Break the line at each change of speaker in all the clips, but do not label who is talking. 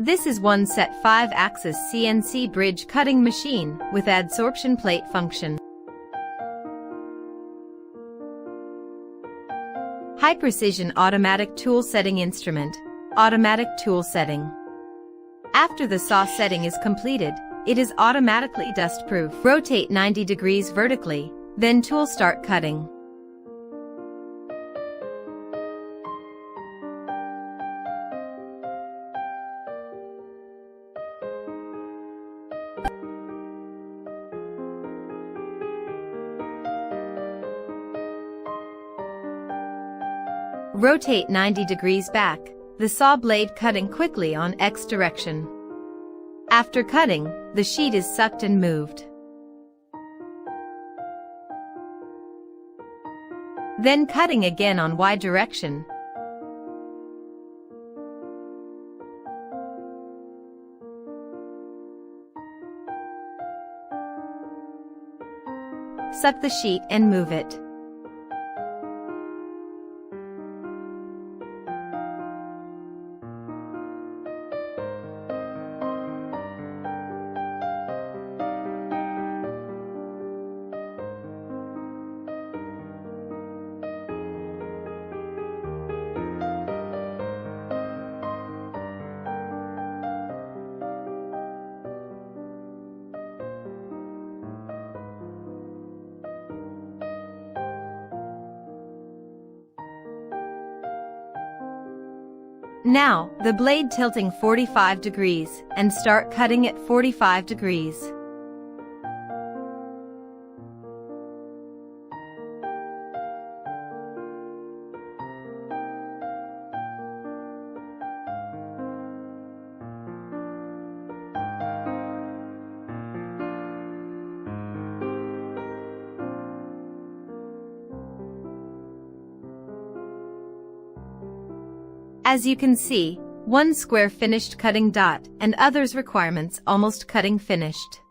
This is one set 5-axis CNC bridge cutting machine with adsorption plate function. High precision automatic tool setting instrument. Automatic tool setting. After the saw setting is completed, it is automatically dust proof. Rotate 90 degrees vertically, then tool start cutting. Rotate 90 degrees back, the saw blade cutting quickly on X direction. After cutting, the sheet is sucked and moved. Then cutting again on Y direction. Suck the sheet and move it. Now, the blade tilting 45 degrees and start cutting at 45 degrees. As you can see, one square finished cutting dot and others requirements almost cutting finished.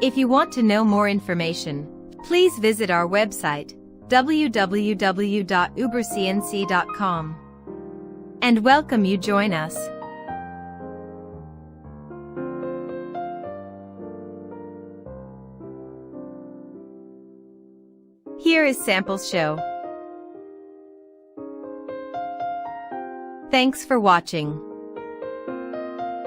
If you want to know more information, please visit our website www.UBOCNC.com and welcome you join us. Here is samples show. Thanks for watching.